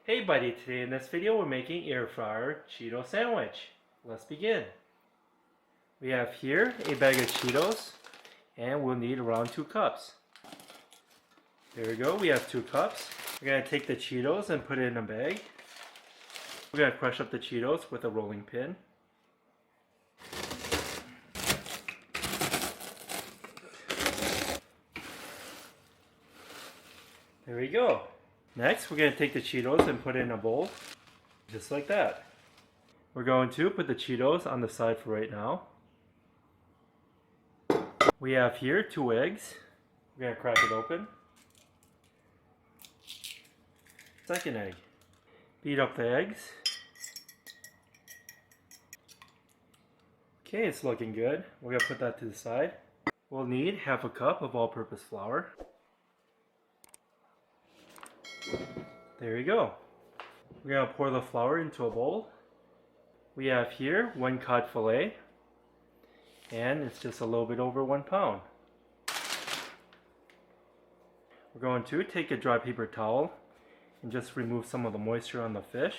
Hey buddy, today in this video we're making air fryer Cheeto sandwich. Let's begin. We have here a bag of Cheetos and we'll need around 2 cups. There we go, we have 2 cups. We're going to take the Cheetos and put it in a bag. We're going to crush up the Cheetos with a rolling pin. There we go. Next, we're going to take the Cheetos and put it in a bowl, just like that. We're going to put the Cheetos on the side for right now. We have here 2 eggs. We're going to crack it open. Second egg. Beat up the eggs. Okay, it's looking good. We're going to put that to the side. We'll need half a cup of all-purpose flour. There you go. We're going to pour the flour into a bowl. We have here 1 cod fillet, and it's just a little bit over 1 pound. We're going to take a dry paper towel and just remove some of the moisture on the fish.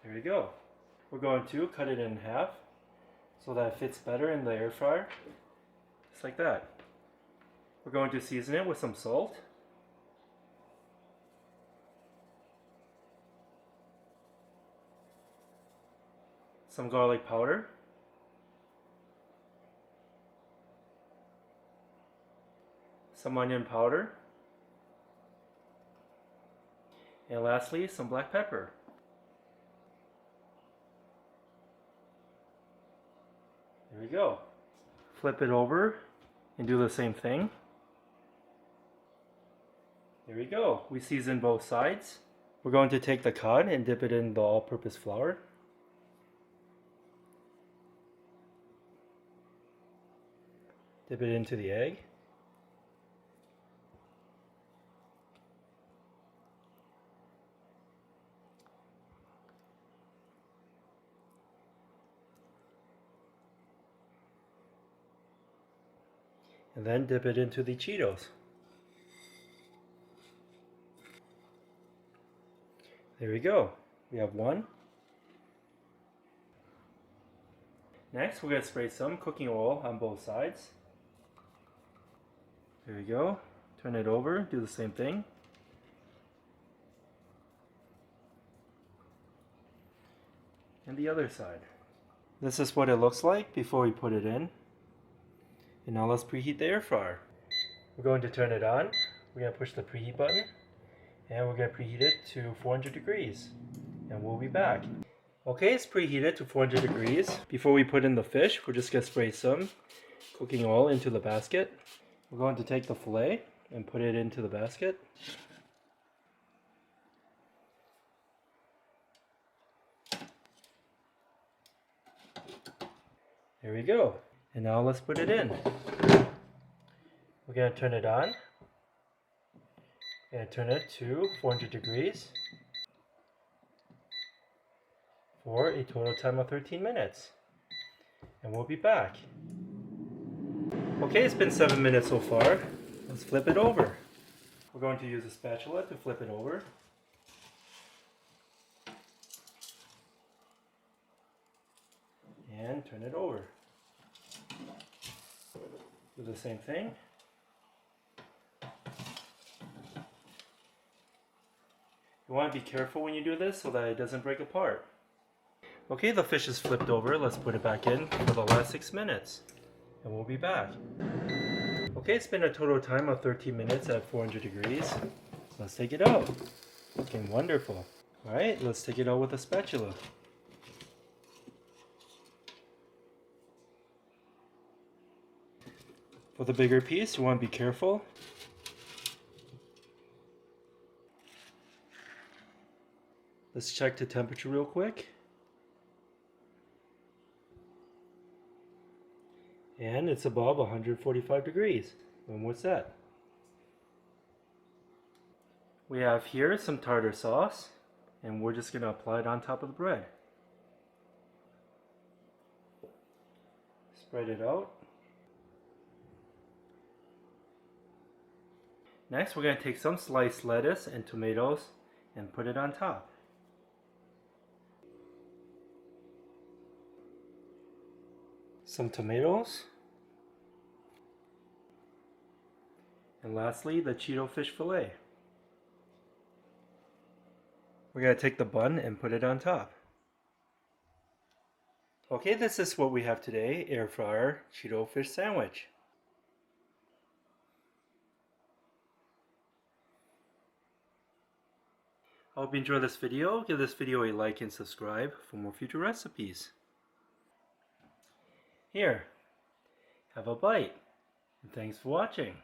There you go. We're going to cut it in half so that it fits better in the air fryer, just like that. We're going to season it with some salt, some garlic powder, some onion powder, and lastly some black pepper. There we go. Flip it over and do the same thing. There we go. We season both sides. We're going to take the cod and dip it in the all-purpose flour. Dip it into the egg. And then dip it into the Cheetos. There we go. We have 1. Next, we're going to spray some cooking oil on both sides. There we go. Turn it over, do the same thing. And the other side. This is what it looks like before we put it in. And now let's preheat the air fryer. We're going to turn it on. We're going to push the preheat button. And we're going to preheat it to 400 degrees. And we'll be back. Okay, it's preheated to 400 degrees. Before we put in the fish, we're just going to spray some cooking oil into the basket. We're going to take the fillet and put it into the basket. There we go. And now let's put it in. We're going to turn it on. We're going to turn it to 400 degrees for a total time of 13 minutes. And we'll be back. Okay, it's been 7 minutes so far. Let's flip it over. We're going to use a spatula to flip it over. And turn it over. Do the same thing. You want to be careful when you do this so that it doesn't break apart. Okay, the fish is flipped over. Let's put it back in for the last 6 minutes. And we'll be back. Okay, it's been a total time of 13 minutes at 400 degrees. Let's take it out. Looking wonderful. Alright, let's take it out with a spatula. For the bigger piece, you want to be careful. Let's check the temperature real quick. And it's above 145 degrees. And what's that? We have here some tartar sauce, and we're just going to apply it on top of the bread. Spread it out. Next, we're going to take some sliced lettuce and tomatoes and put it on top. Some tomatoes. And lastly, the Cheeto fish fillet. We're going to take the bun and put it on top. Okay, this is what we have today, air fryer Cheeto fish sandwich. I hope you enjoyed this video. Give this video a like and subscribe for more future recipes. Here, have a bite, and thanks for watching.